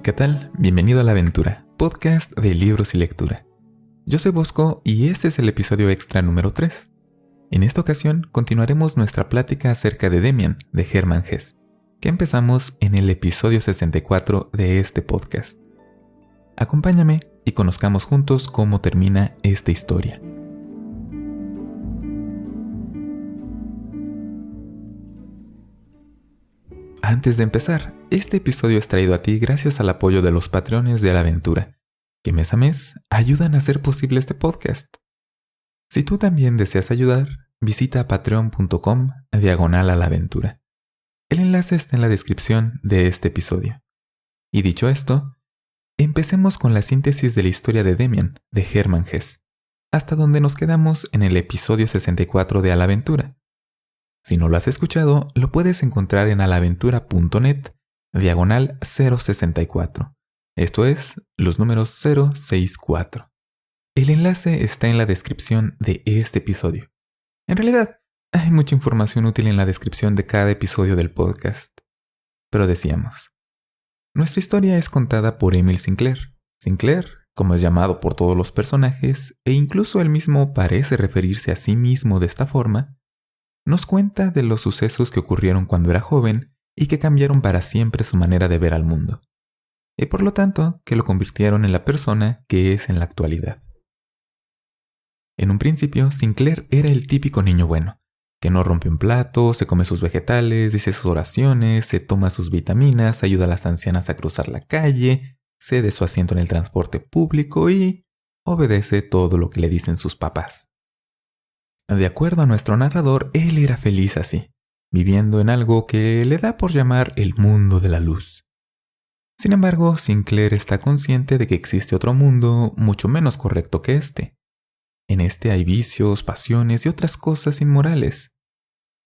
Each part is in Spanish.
¿Qué tal? Bienvenido a La Aventura, podcast de libros y lectura. Yo soy Bosco y este es el episodio extra número 3. En esta ocasión continuaremos nuestra plática acerca de Demian, de Hermann Hesse, que empezamos en el episodio 64 de este podcast. Acompáñame y conozcamos juntos cómo termina esta historia. Antes de empezar, este episodio es traído a ti gracias al apoyo de los Patreones de La Aventura, que mes a mes ayudan a hacer posible este podcast. Si tú también deseas ayudar, visita patreon.com/alaventura. El enlace está en la descripción de este episodio. Y dicho esto, empecemos con la síntesis de la historia de Demian, de Hermann Hesse, hasta donde nos quedamos en el episodio 64 de A la Aventura. Si no lo has escuchado, lo puedes encontrar en alaventura.net/064. Esto es, los números 064. El enlace está en la descripción de este episodio. En realidad, hay mucha información útil en la descripción de cada episodio del podcast. Pero decíamos, nuestra historia es contada por Emil Sinclair. Sinclair, como es llamado por todos los personajes, e incluso él mismo parece referirse a sí mismo de esta forma, nos cuenta de los sucesos que ocurrieron cuando era joven y que cambiaron para siempre su manera de ver al mundo, y por lo tanto que lo convirtieron en la persona que es en la actualidad. En un principio, Sinclair era el típico niño bueno, que no rompe un plato, se come sus vegetales, dice sus oraciones, se toma sus vitaminas, ayuda a las ancianas a cruzar la calle, cede su asiento en el transporte público y obedece todo lo que le dicen sus papás. De acuerdo a nuestro narrador, él era feliz así, viviendo en algo que le da por llamar el mundo de la luz. Sin embargo, Sinclair está consciente de que existe otro mundo mucho menos correcto que este. En este hay vicios, pasiones y otras cosas inmorales.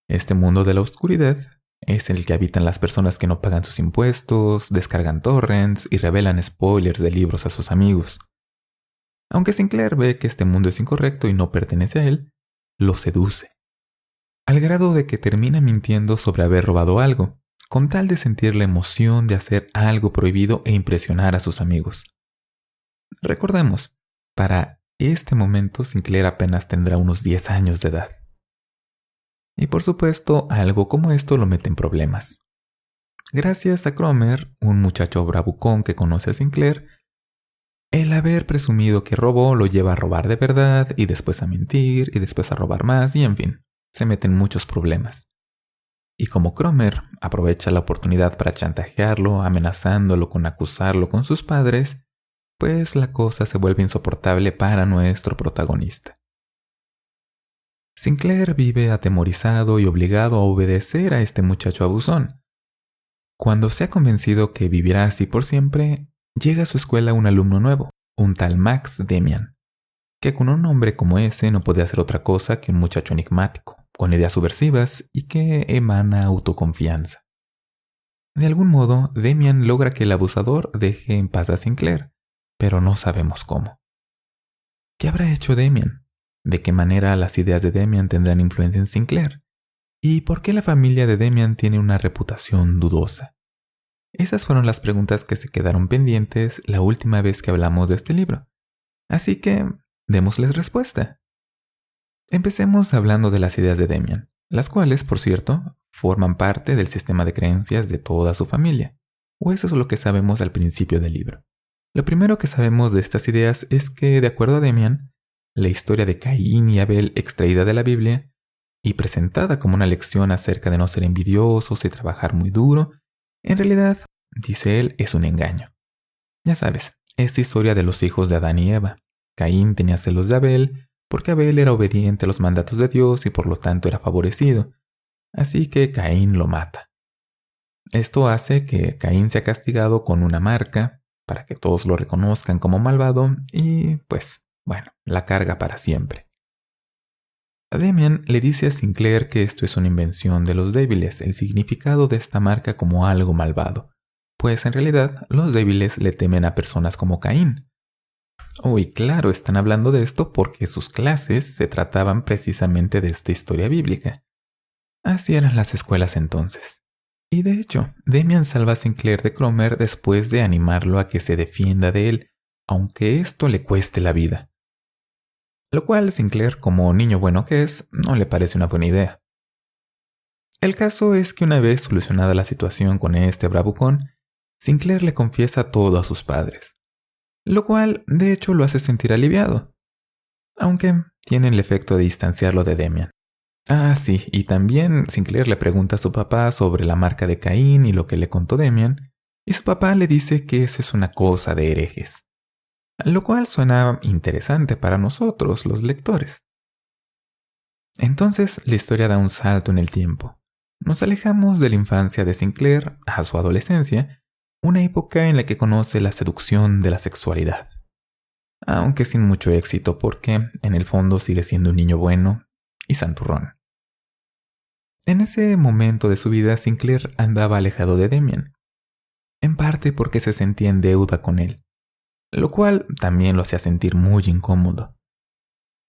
Este mundo de la oscuridad es el que habitan las personas que no pagan sus impuestos, descargan torrents y revelan spoilers de libros a sus amigos. Aunque Sinclair ve que este mundo es incorrecto y no pertenece a él, lo seduce, al grado de que termina mintiendo sobre haber robado algo, con tal de sentir la emoción de hacer algo prohibido e impresionar a sus amigos. Recordemos, para este momento Sinclair apenas tendrá unos 10 años de edad. Y por supuesto, algo como esto lo mete en problemas. Gracias a Cromer, un muchacho bravucón que conoce a Sinclair, el haber presumido que robó lo lleva a robar de verdad y después a mentir y después a robar más y en fin, se meten muchos problemas. Y como Cromer aprovecha la oportunidad para chantajearlo, amenazándolo con acusarlo con sus padres, pues la cosa se vuelve insoportable para nuestro protagonista. Sinclair vive atemorizado y obligado a obedecer a este muchacho abusón. Cuando se ha convencido que vivirá así por siempre, llega a su escuela un alumno nuevo, un tal Max Demian, que con un nombre como ese no puede hacer otra cosa que un muchacho enigmático, con ideas subversivas y que emana autoconfianza. De algún modo, Demian logra que el abusador deje en paz a Sinclair, pero no sabemos cómo. ¿Qué habrá hecho Demian? ¿De qué manera las ideas de Demian tendrán influencia en Sinclair? ¿Y por qué la familia de Demian tiene una reputación dudosa? Esas fueron las preguntas que se quedaron pendientes la última vez que hablamos de este libro. Así que, démosles respuesta. Empecemos hablando de las ideas de Demian, las cuales, por cierto, forman parte del sistema de creencias de toda su familia, o eso es lo que sabemos al principio del libro. Lo primero que sabemos de estas ideas es que, de acuerdo a Demian, la historia de Caín y Abel extraída de la Biblia y presentada como una lección acerca de no ser envidiosos y trabajar muy duro, en realidad, dice él, es un engaño. Ya sabes, esta historia de los hijos de Adán y Eva. Caín tenía celos de Abel porque Abel era obediente a los mandatos de Dios y por lo tanto era favorecido. Así que Caín lo mata. Esto hace que Caín sea castigado con una marca para que todos lo reconozcan como malvado y, pues, bueno, la carga para siempre. Demian le dice a Sinclair que esto es una invención de los débiles, el significado de esta marca como algo malvado, pues en realidad los débiles le temen a personas como Caín. Y claro, están hablando de esto porque sus clases se trataban precisamente de esta historia bíblica. Así eran las escuelas entonces. Y de hecho, Demian salva a Sinclair de Cromer después de animarlo a que se defienda de él, aunque esto le cueste la vida. Lo cual Sinclair, como niño bueno que es, no le parece una buena idea. El caso es que una vez solucionada la situación con este bravucón, Sinclair le confiesa todo a sus padres, lo cual de hecho lo hace sentir aliviado, aunque tiene el efecto de distanciarlo de Demian. Ah, sí, y también Sinclair le pregunta a su papá sobre la marca de Caín y lo que le contó Demian, y su papá le dice que eso es una cosa de herejes, lo cual suena interesante para nosotros, los lectores. Entonces la historia da un salto en el tiempo. Nos alejamos de la infancia de Sinclair a su adolescencia, una época en la que conoce la seducción de la sexualidad. Aunque sin mucho éxito porque en el fondo sigue siendo un niño bueno y santurrón. En ese momento de su vida Sinclair andaba alejado de Demian, en parte porque se sentía en deuda con él, lo cual también lo hacía sentir muy incómodo.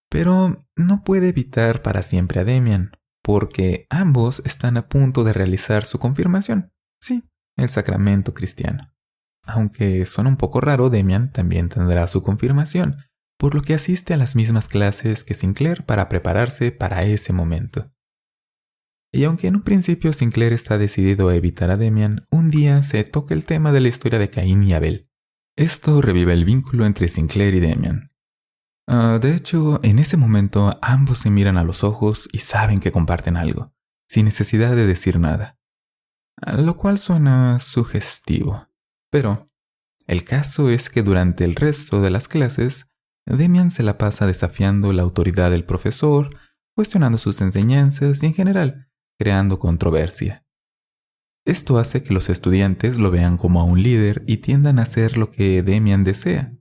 Pero no puede evitar para siempre a Demian, porque ambos están a punto de realizar su confirmación. Sí, el sacramento cristiano. Aunque suena un poco raro, Demian también tendrá su confirmación, por lo que asiste a las mismas clases que Sinclair para prepararse para ese momento. Y aunque en un principio Sinclair está decidido a evitar a Demian, un día se toca el tema de la historia de Caín y Abel. Esto revive el vínculo entre Sinclair y Demian. De hecho, en ese momento ambos se miran a los ojos y saben que comparten algo, sin necesidad de decir nada. Lo cual suena sugestivo. Pero el caso es que durante el resto de las clases, Demian se la pasa desafiando la autoridad del profesor, cuestionando sus enseñanzas y en general, creando controversia. Esto hace que los estudiantes lo vean como a un líder y tiendan a hacer lo que Demian desea.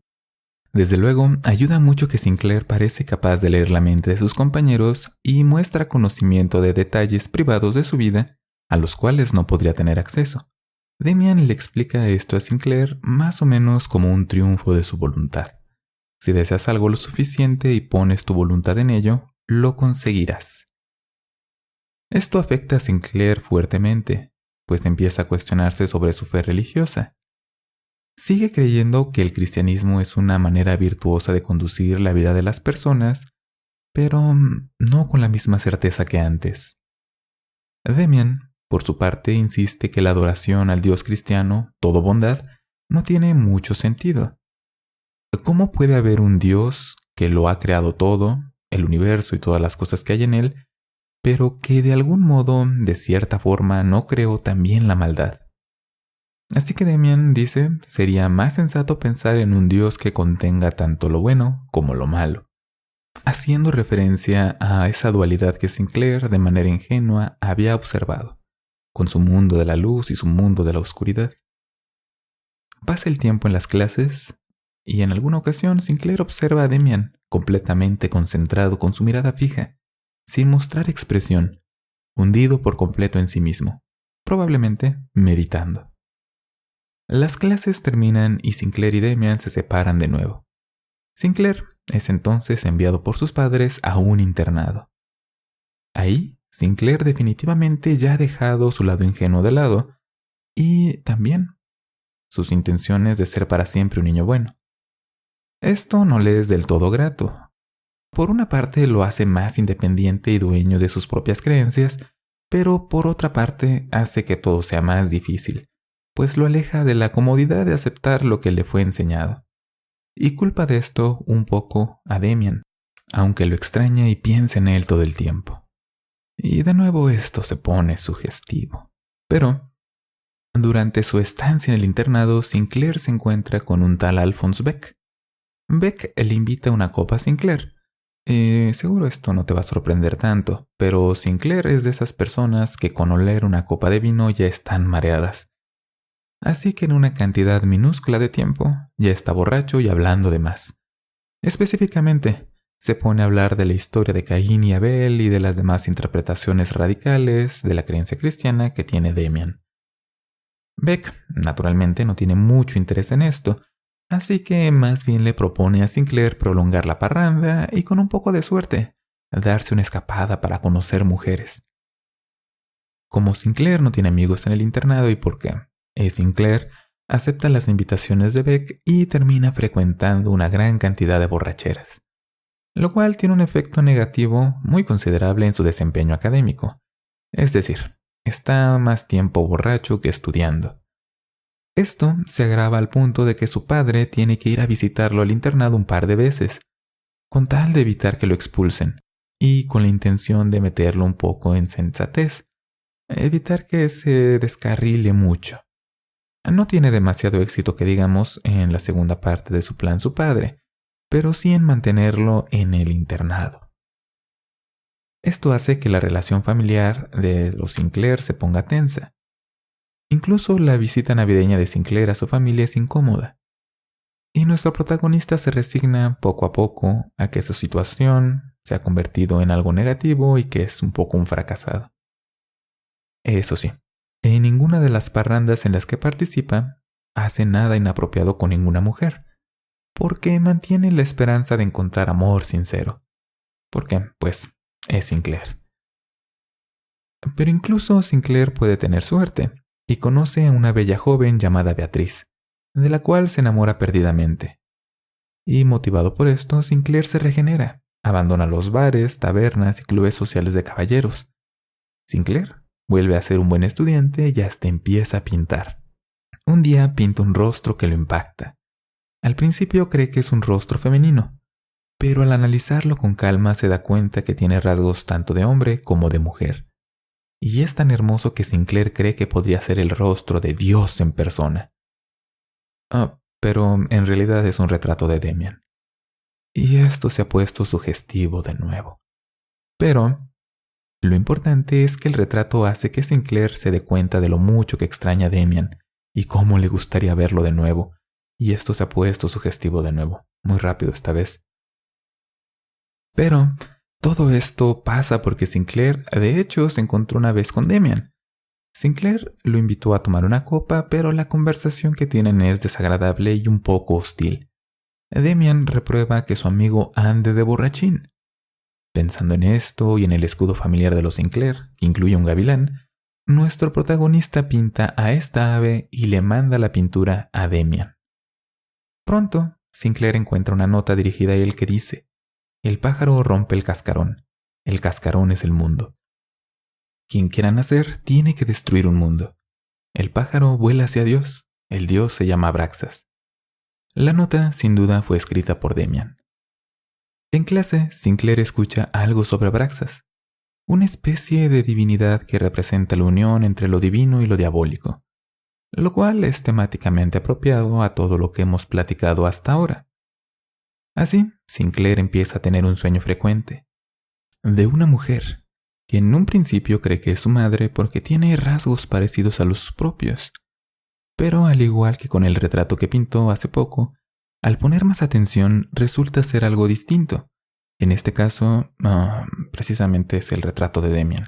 Desde luego, ayuda mucho que Sinclair parece capaz de leer la mente de sus compañeros y muestra conocimiento de detalles privados de su vida a los cuales no podría tener acceso. Demian le explica esto a Sinclair más o menos como un triunfo de su voluntad. Si deseas algo lo suficiente y pones tu voluntad en ello, lo conseguirás. Esto afecta a Sinclair fuertemente, pues empieza a cuestionarse sobre su fe religiosa. Sigue creyendo que el cristianismo es una manera virtuosa de conducir la vida de las personas, pero no con la misma certeza que antes. Demian, por su parte, insiste que la adoración al Dios cristiano, todo bondad, no tiene mucho sentido. ¿Cómo puede haber un Dios que lo ha creado todo, el universo y todas las cosas que hay en él, pero que de algún modo, de cierta forma, no creó también la maldad? Así que Demian dice, sería más sensato pensar en un Dios que contenga tanto lo bueno como lo malo, haciendo referencia a esa dualidad que Sinclair de manera ingenua había observado, con su mundo de la luz y su mundo de la oscuridad. Pasa el tiempo en las clases y en alguna ocasión Sinclair observa a Demian completamente concentrado con su mirada fija, sin mostrar expresión, hundido por completo en sí mismo, probablemente meditando. Las clases terminan y Sinclair y Demian se separan de nuevo. Sinclair es entonces enviado por sus padres a un internado. Ahí, Sinclair definitivamente ya ha dejado su lado ingenuo de lado y también sus intenciones de ser para siempre un niño bueno. Esto no le es del todo grato. Por una parte lo hace más independiente y dueño de sus propias creencias, pero por otra parte hace que todo sea más difícil, pues lo aleja de la comodidad de aceptar lo que le fue enseñado. Y culpa de esto un poco a Demian, aunque lo extraña y piensa en él todo el tiempo. Y de nuevo esto se pone sugestivo. Pero, durante su estancia en el internado, Sinclair se encuentra con un tal Alphonse Beck. Beck le invita una copa a Sinclair. Seguro esto no te va a sorprender tanto, pero Sinclair es de esas personas que con oler una copa de vino ya están mareadas. Así que en una cantidad minúscula de tiempo ya está borracho y hablando de más. Específicamente, se pone a hablar de la historia de Caín y Abel y de las demás interpretaciones radicales de la creencia cristiana que tiene Demian. Beck, naturalmente, no tiene mucho interés en esto, así que más bien le propone a Sinclair prolongar la parranda y con un poco de suerte, darse una escapada para conocer mujeres. como Sinclair no tiene amigos en el internado y porque Sinclair acepta las invitaciones de Beck y termina frecuentando una gran cantidad de borracheras, lo cual tiene un efecto negativo muy considerable en su desempeño académico. Es decir, está más tiempo borracho que estudiando. Esto se agrava al punto de que su padre tiene que ir a visitarlo al internado un par de veces, con tal de evitar que lo expulsen, y con la intención de meterlo un poco en sensatez, evitar que se descarrile mucho. No tiene demasiado éxito que digamos en la segunda parte de su plan su padre, pero sí en mantenerlo en el internado. Esto hace que la relación familiar de los Sinclair se ponga tensa. Incluso la visita navideña de Sinclair a su familia es incómoda. Y nuestro protagonista se resigna poco a poco a que su situación se ha convertido en algo negativo y que es un poco un fracasado. Eso sí, en ninguna de las parrandas en las que participa hace nada inapropiado con ninguna mujer, porque mantiene la esperanza de encontrar amor sincero. Porque, pues, es Sinclair. Pero incluso Sinclair puede tener suerte y conoce a una bella joven llamada Beatriz, de la cual se enamora perdidamente. Y motivado por esto, Sinclair se regenera, abandona los bares, tabernas y clubes sociales de caballeros. Sinclair vuelve a ser un buen estudiante y hasta empieza a pintar. Un día pinta un rostro que lo impacta. Al principio cree que es un rostro femenino, pero al analizarlo con calma se da cuenta que tiene rasgos tanto de hombre como de mujer. Y es tan hermoso que Sinclair cree que podría ser el rostro de Dios en persona. Pero en realidad es un retrato de Demian. Y esto se ha puesto sugestivo de nuevo. Pero lo importante es que el retrato hace que Sinclair se dé cuenta de lo mucho que extraña a Demian y cómo le gustaría verlo de nuevo. Y esto se ha puesto sugestivo de nuevo, muy rápido esta vez. Pero todo esto pasa porque Sinclair, de hecho, se encontró una vez con Demian. Sinclair lo invitó a tomar una copa, pero la conversación que tienen es desagradable y un poco hostil. Demian reprueba que su amigo ande de borrachín. Pensando en esto y en el escudo familiar de los Sinclair, que incluye un gavilán, nuestro protagonista pinta a esta ave y le manda la pintura a Demian. Pronto, Sinclair encuentra una nota dirigida a él que dice: el pájaro rompe el cascarón es el mundo. Quien quiera nacer tiene que destruir un mundo. El pájaro vuela hacia Dios, el Dios se llama Abraxas. La nota, sin duda, fue escrita por Demian. En clase, Sinclair escucha algo sobre Abraxas, una especie de divinidad que representa la unión entre lo divino y lo diabólico, lo cual es temáticamente apropiado a todo lo que hemos platicado hasta ahora. Así, Sinclair empieza a tener un sueño frecuente, de una mujer, que en un principio cree que es su madre porque tiene rasgos parecidos a los propios. Pero al igual que con el retrato que pintó hace poco, al poner más atención resulta ser algo distinto. En este caso, precisamente es el retrato de Demian.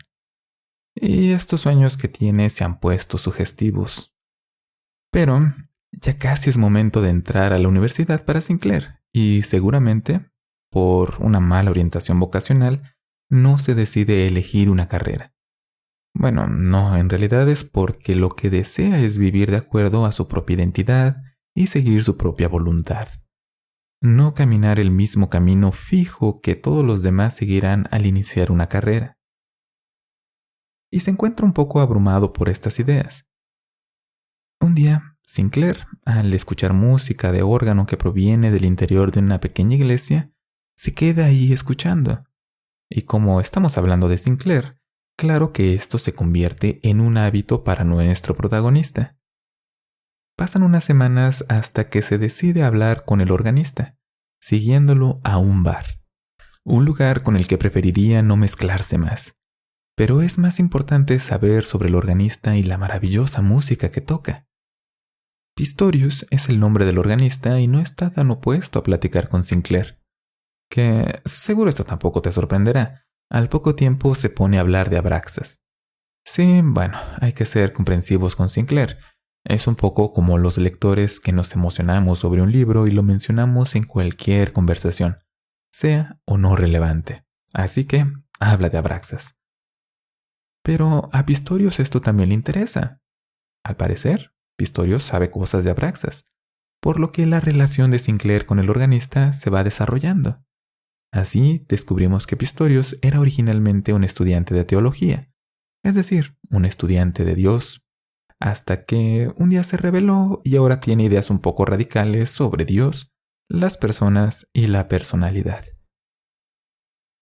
Y estos sueños que tiene se han puesto sugestivos. Pero ya casi es momento de entrar a la universidad para Sinclair, y seguramente, por una mala orientación vocacional, no se decide elegir una carrera. Bueno, no, en realidad es porque lo que desea es vivir de acuerdo a su propia identidad y seguir su propia voluntad. No caminar el mismo camino fijo que todos los demás seguirán al iniciar una carrera. Y se encuentra un poco abrumado por estas ideas. Un día, Sinclair, al escuchar música de órgano que proviene del interior de una pequeña iglesia, se queda ahí escuchando. Y como estamos hablando de Sinclair, claro que esto se convierte en un hábito para nuestro protagonista. Pasan unas semanas hasta que se decide hablar con el organista, siguiéndolo a un bar. Un lugar con el que preferiría no mezclarse más. Pero es más importante saber sobre el organista y la maravillosa música que toca. Pistorius es el nombre del organista y no está tan opuesto a platicar con Sinclair. Que seguro esto tampoco te sorprenderá. Al poco tiempo se pone a hablar de Abraxas. Sí, bueno, hay que ser comprensivos con Sinclair. Es un poco como los lectores que nos emocionamos sobre un libro y lo mencionamos en cualquier conversación, sea o no relevante. Así que habla de Abraxas. Pero a Pistorius esto también le interesa. Al parecer, Pistorius sabe cosas de Abraxas, por lo que la relación de Sinclair con el organista se va desarrollando. Así descubrimos que Pistorius era originalmente un estudiante de teología, es decir, un estudiante de Dios, hasta que un día se rebeló y ahora tiene ideas un poco radicales sobre Dios, las personas y la personalidad.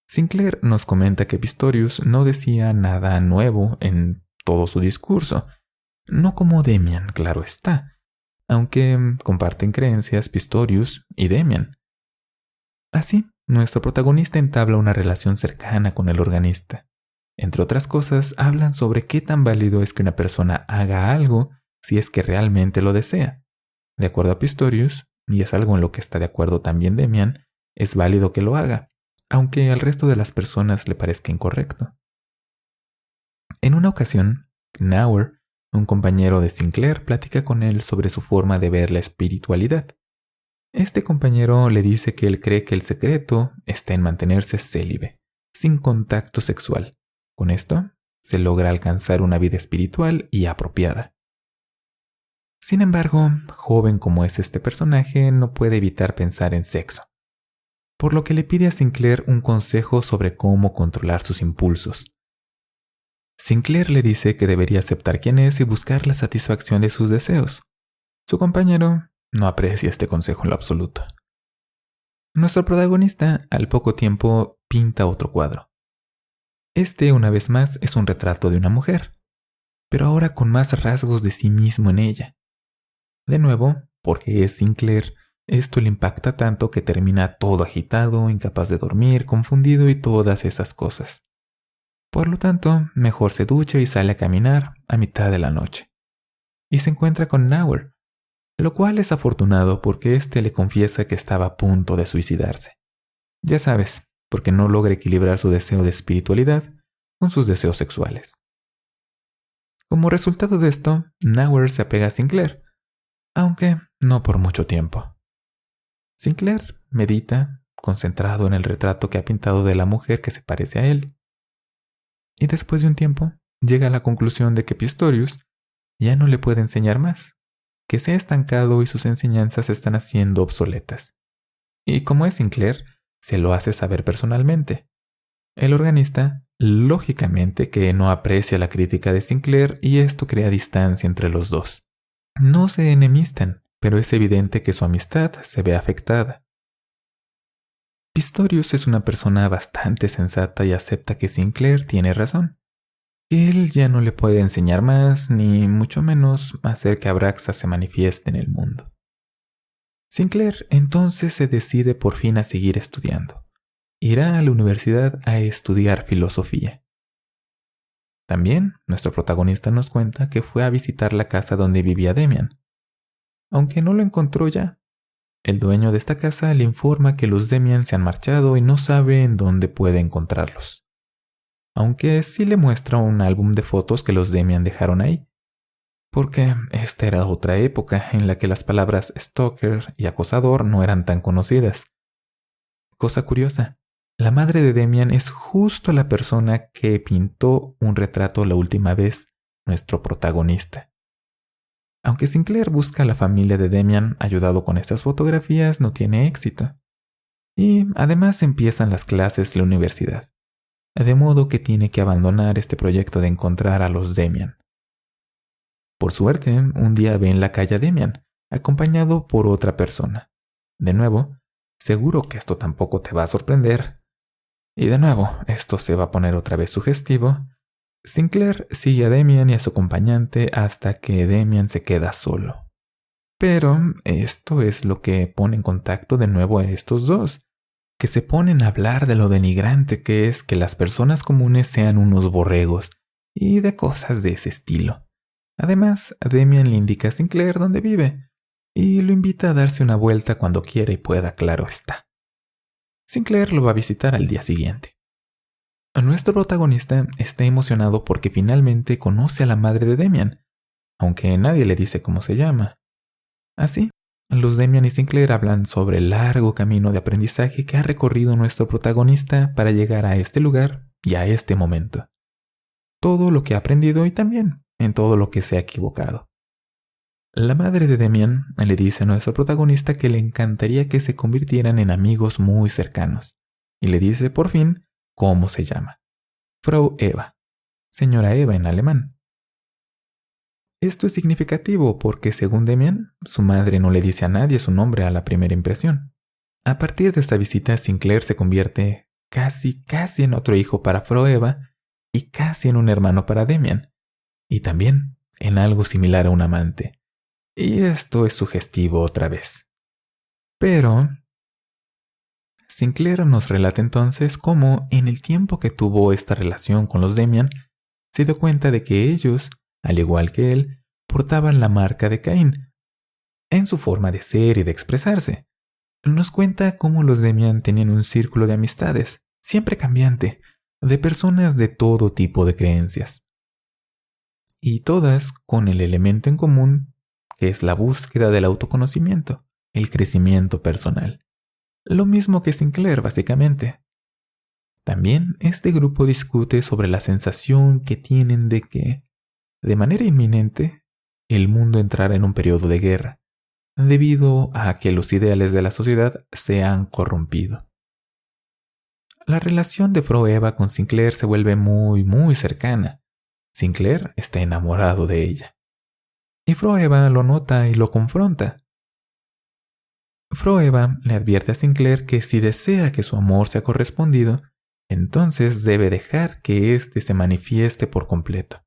Sinclair nos comenta que Pistorius no decía nada nuevo en todo su discurso, no como Demian, claro está, aunque comparten creencias Pistorius y Demian. Así, nuestro protagonista entabla una relación cercana con el organista. Entre otras cosas, hablan sobre qué tan válido es que una persona haga algo si es que realmente lo desea. De acuerdo a Pistorius, y es algo en lo que está de acuerdo también Demian, es válido que lo haga, aunque al resto de las personas le parezca incorrecto. En una ocasión, Knauer, un compañero de Sinclair, platica con él sobre su forma de ver la espiritualidad. Este compañero le dice que él cree que el secreto está en mantenerse célibe, sin contacto sexual. Con esto, se logra alcanzar una vida espiritual y apropiada. Sin embargo, joven como es este personaje, no puede evitar pensar en sexo, por lo que le pide a Sinclair un consejo sobre cómo controlar sus impulsos. Sinclair le dice que debería aceptar quién es y buscar la satisfacción de sus deseos. Su compañero no aprecia este consejo en lo absoluto. Nuestro protagonista, al poco tiempo, pinta otro cuadro. Este, una vez más, es un retrato de una mujer, pero ahora con más rasgos de sí mismo en ella. De nuevo, porque es Sinclair, esto le impacta tanto que termina todo agitado, incapaz de dormir, confundido y todas esas cosas. Por lo tanto, mejor se ducha y sale a caminar a mitad de la noche. Y se encuentra con Knauer, lo cual es afortunado porque éste le confiesa que estaba a punto de suicidarse. Ya sabes, porque no logra equilibrar su deseo de espiritualidad con sus deseos sexuales. Como resultado de esto, Knauer se apega a Sinclair, aunque no por mucho tiempo. Sinclair medita, concentrado en el retrato que ha pintado de la mujer que se parece a él. Y después de un tiempo, llega a la conclusión de que Pistorius ya no le puede enseñar más, que se ha estancado y sus enseñanzas se están haciendo obsoletas. Y como es Sinclair, se lo hace saber personalmente. El organista, lógicamente, que no aprecia la crítica de Sinclair y esto crea distancia entre los dos. No se enemistan, pero es evidente que su amistad se ve afectada. Pistorius es una persona bastante sensata y acepta que Sinclair tiene razón. Él ya no le puede enseñar más, ni mucho menos hacer que Abraxas se manifieste en el mundo. Sinclair entonces se decide por fin a seguir estudiando. Irá a la universidad a estudiar filosofía. También nuestro protagonista nos cuenta que fue a visitar la casa donde vivía Demian, aunque no lo encontró ya. El dueño de esta casa le informa que los Demian se han marchado y no sabe en dónde puede encontrarlos. Aunque sí le muestra un álbum de fotos que los Demian dejaron ahí, porque esta era otra época en la que las palabras stalker y acosador no eran tan conocidas. Cosa curiosa, la madre de Demian es justo la persona que pintó un retrato la última vez, nuestro protagonista. Aunque Sinclair busca a la familia de Demian ayudado con estas fotografías, no tiene éxito. Y además empiezan las clases de la universidad, de modo que tiene que abandonar este proyecto de encontrar a los Demian. Por suerte, un día ve en la calle a Demian, acompañado por otra persona. De nuevo, seguro que esto tampoco te va a sorprender. Y de nuevo, esto se va a poner otra vez sugestivo. Sinclair sigue a Demian y a su acompañante hasta que Demian se queda solo. Pero esto es lo que pone en contacto de nuevo a estos dos, que se ponen a hablar de lo denigrante que es que las personas comunes sean unos borregos y de cosas de ese estilo. Además, Demian le indica a Sinclair dónde vive y lo invita a darse una vuelta cuando quiera y pueda, claro está. Sinclair lo va a visitar al día siguiente. Nuestro protagonista está emocionado porque finalmente conoce a la madre de Demian, aunque nadie le dice cómo se llama. Así, los Demian y Sinclair hablan sobre el largo camino de aprendizaje que ha recorrido nuestro protagonista para llegar a este lugar y a este momento. todo lo que ha aprendido y también en todo lo que se ha equivocado. La madre de Demian le dice a nuestro protagonista que le encantaría que se convirtieran en amigos muy cercanos y le dice por fin cómo se llama. Frau Eva, señora Eva en alemán. Esto es significativo porque, según Demian, su madre no le dice a nadie su nombre a la primera impresión. A partir de esta visita, Sinclair se convierte casi en otro hijo para Frau Eva y casi en un hermano para Demian, y también en algo similar a un amante. Y esto es sugestivo otra vez. Pero Sinclair nos relata entonces cómo, en el tiempo que tuvo esta relación con los Demian, se dio cuenta de que ellos, al igual que él, portaban la marca de Caín en su forma de ser y de expresarse. Nos cuenta cómo los Demian tenían un círculo de amistades, siempre cambiante, de personas de todo tipo de creencias. Y todas con el elemento en común, que es la búsqueda del autoconocimiento, el crecimiento personal. Lo mismo que Sinclair, básicamente. También este grupo discute sobre la sensación que tienen de que, de manera inminente, el mundo entrará en un periodo de guerra, debido a que los ideales de la sociedad se han corrompido. La relación de Frau Eva con Sinclair se vuelve muy cercana. Sinclair está enamorado de ella. Y Frau Eva lo nota y lo confronta. Frau Eva le advierte a Sinclair que si desea que su amor sea correspondido, entonces debe dejar que éste se manifieste por completo.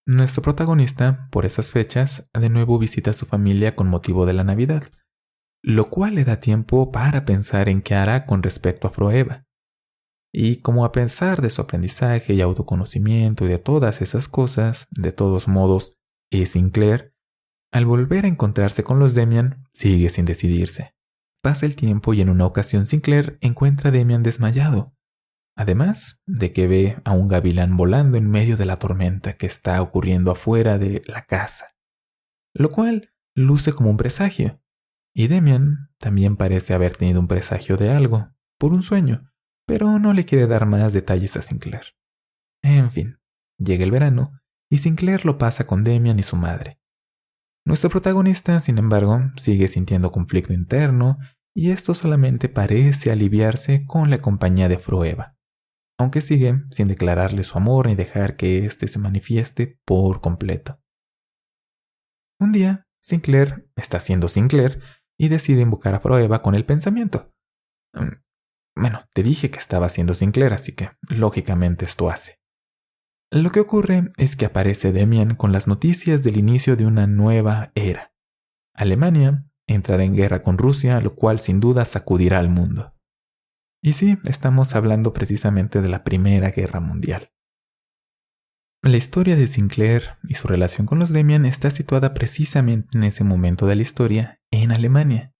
Nuestro protagonista, por esas fechas, de nuevo visita a su familia con motivo de la Navidad, lo cual le da tiempo para pensar en qué hará con respecto a Frau Eva. Y como a pesar de su aprendizaje y autoconocimiento y de todas esas cosas, de todos modos, Sinclair, al volver a encontrarse con los Demian, sigue sin decidirse. Pasa el tiempo y en una ocasión Sinclair encuentra a Demian desmayado, además de que ve a un gavilán volando en medio de la tormenta que está ocurriendo afuera de la casa, lo cual luce como un presagio, y Demian también parece haber tenido un presagio de algo, por un sueño, pero no le quiere dar más detalles a Sinclair. En fin, llega el verano y Sinclair lo pasa con Demian y su madre. Nuestro protagonista, sin embargo, sigue sintiendo conflicto interno y esto solamente parece aliviarse con la compañía de Frau Eva, aunque sigue sin declararle su amor ni dejar que éste se manifieste por completo. Un día, Sinclair está siendo Sinclair y decide invocar a Frau Eva con el pensamiento. Bueno, te dije que estaba siendo Sinclair, así que lógicamente esto hace. Lo que ocurre es que aparece Demian con las noticias del inicio de una nueva era. Alemania entrará en guerra con Rusia, lo cual sin duda sacudirá al mundo. Y sí, estamos hablando precisamente de la Primera Guerra Mundial. La historia de Sinclair y su relación con los Demian está situada precisamente en ese momento de la historia, en Alemania.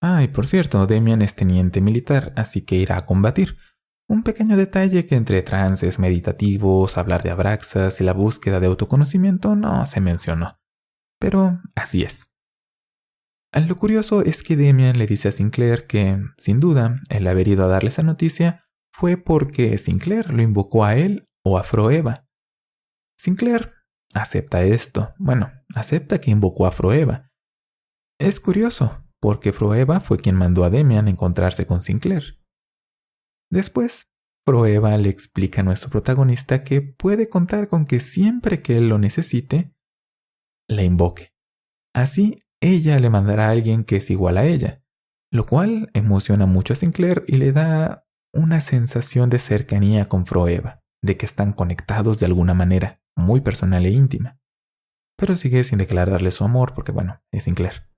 Y por cierto, Demian es teniente militar, así que irá a combatir. Un pequeño detalle que entre trances meditativos, hablar de abraxas y la búsqueda de autoconocimiento no se mencionó. Pero así es. Lo curioso es que Demian le dice a Sinclair que, sin duda, el haber ido a darle esa noticia fue porque Sinclair lo invocó a él o a Frau Eva. Sinclair acepta esto. Bueno, acepta que invocó a Frau Eva. Es curioso, porque Frau Eva fue quien mandó a Demian encontrarse con Sinclair. Después, Frau Eva le explica a nuestro protagonista que puede contar con que siempre que él lo necesite, la invoque. Así, ella le mandará a alguien que es igual a ella, lo cual emociona mucho a Sinclair y le da una sensación de cercanía con Frau Eva, de que están conectados de alguna manera, muy personal e íntima. Pero sigue sin declararle su amor porque, es Sinclair.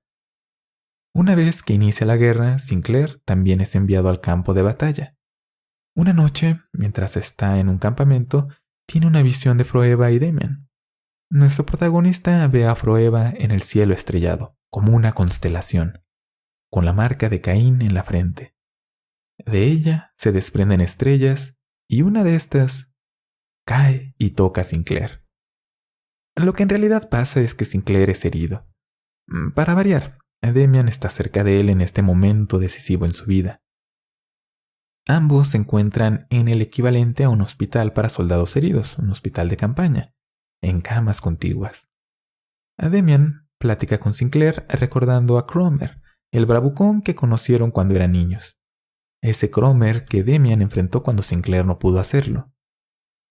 Una vez que inicia la guerra, Sinclair también es enviado al campo de batalla. Una noche, mientras está en un campamento, tiene una visión de Frau Eva y Demian. Nuestro protagonista ve a Frau Eva en el cielo estrellado, como una constelación, con la marca de Caín en la frente. De ella se desprenden estrellas y una de estas cae y toca a Sinclair. Lo que en realidad pasa es que Sinclair es herido. Para variar, Demian está cerca de él en este momento decisivo en su vida. Ambos se encuentran en el equivalente a un hospital para soldados heridos, un hospital de campaña, en camas contiguas. Demian platica con Sinclair recordando a Cromer, el bravucón que conocieron cuando eran niños. Ese Cromer que Demian enfrentó cuando Sinclair no pudo hacerlo.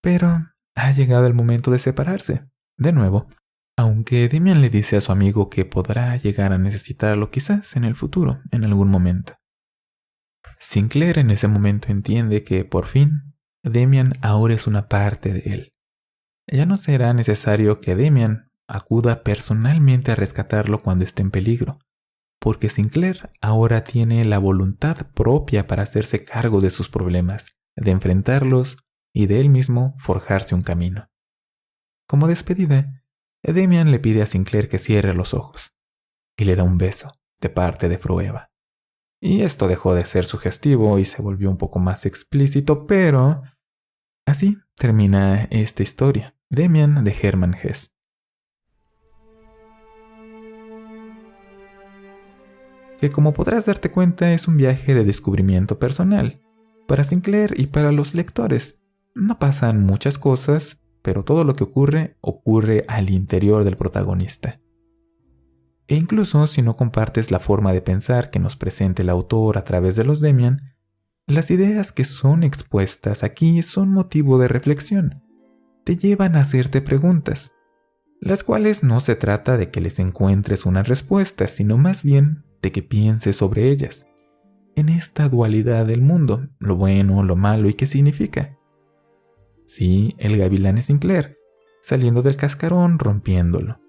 Pero ha llegado el momento de separarse, de nuevo, aunque Demian le dice a su amigo que podrá llegar a necesitarlo quizás en el futuro, en algún momento. Sinclair en ese momento entiende que, por fin, Demian ahora es una parte de él. Ya no será necesario que Demian acuda personalmente a rescatarlo cuando esté en peligro, porque Sinclair ahora tiene la voluntad propia para hacerse cargo de sus problemas, de enfrentarlos y de él mismo forjarse un camino. Como despedida, Demian le pide a Sinclair que cierre los ojos y le da un beso de parte de Froeva. Y esto dejó de ser sugestivo y se volvió un poco más explícito, pero así termina esta historia, Demian de Hermann Hesse. Que como podrás darte cuenta es un viaje de descubrimiento personal. Para Sinclair y para los lectores no pasan muchas cosas, pero todo lo que ocurre al interior del protagonista. E incluso si no compartes la forma de pensar que nos presenta el autor a través de los Demian, las ideas que son expuestas aquí son motivo de reflexión. Te llevan a hacerte preguntas, las cuales no se trata de que les encuentres una respuesta, sino más bien de que pienses sobre ellas. En esta dualidad del mundo, lo bueno, lo malo y qué significa. Sí, el gavilán es Sinclair, saliendo del cascarón, rompiéndolo.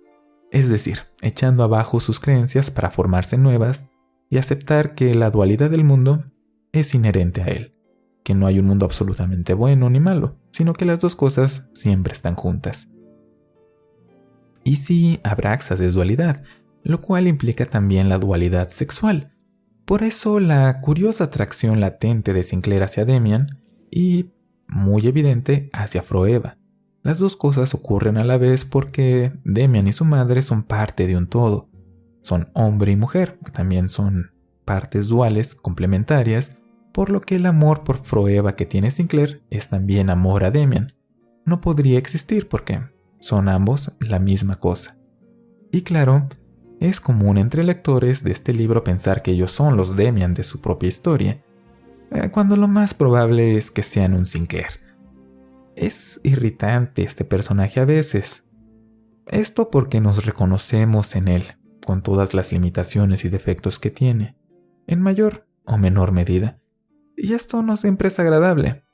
Es decir, echando abajo sus creencias para formarse nuevas y aceptar que la dualidad del mundo es inherente a él, que no hay un mundo absolutamente bueno ni malo, sino que las dos cosas siempre están juntas. Y sí, Abraxas es dualidad, lo cual implica también la dualidad sexual. Por eso la curiosa atracción latente de Sinclair hacia Demian y, muy evidente, hacia Froeva. Las dos cosas ocurren a la vez porque Demian y su madre son parte de un todo. Son hombre y mujer, que también son partes duales, complementarias, por lo que el amor por Froeva que tiene Sinclair es también amor a Demian. No podría existir porque son ambos la misma cosa. Y claro, es común entre lectores de este libro pensar que ellos son los Demian de su propia historia, cuando lo más probable es que sean un Sinclair. Es irritante este personaje a veces. Esto porque nos reconocemos en él, con todas las limitaciones y defectos que tiene, en mayor o menor medida. Y esto no siempre es agradable.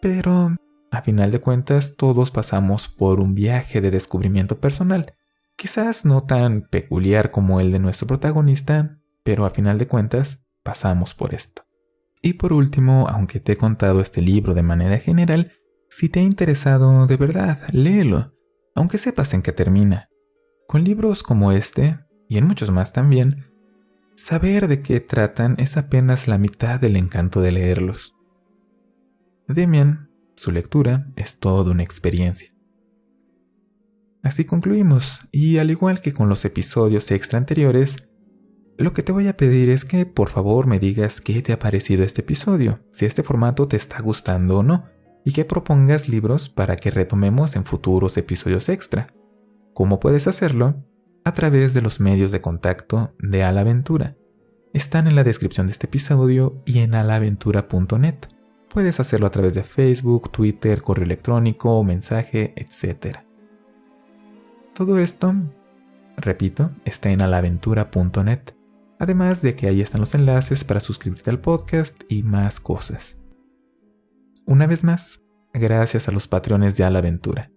Pero, a final de cuentas, todos pasamos por un viaje de descubrimiento personal. Quizás no tan peculiar como el de nuestro protagonista, pero a final de cuentas, pasamos por esto. Y por último, aunque te he contado este libro de manera general, si te ha interesado de verdad, léelo, aunque sepas en qué termina. Con libros como este, y en muchos más también, saber de qué tratan es apenas la mitad del encanto de leerlos. Demian, su lectura es toda una experiencia. Así concluimos, y al igual que con los episodios extra anteriores, lo que te voy a pedir es que por favor me digas qué te ha parecido este episodio, si este formato te está gustando o no, y que propongas libros para que retomemos en futuros episodios extra. ¿Cómo puedes hacerlo? A través de los medios de contacto de Alaventura. Están en la descripción de este episodio y en alaventura.net. Puedes hacerlo a través de Facebook, Twitter, correo electrónico, mensaje, etc. Todo esto, repito, está en alaventura.net. Además de que ahí están los enlaces para suscribirte al podcast y más cosas. Una vez más, gracias a los Patreones de Alaventura.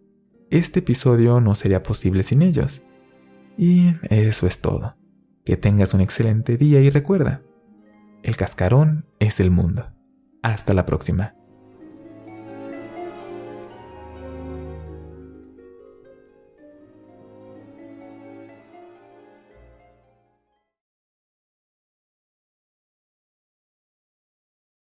Este episodio no sería posible sin ellos. Y eso es todo. Que tengas un excelente día y recuerda, el cascarón es el mundo. Hasta la próxima.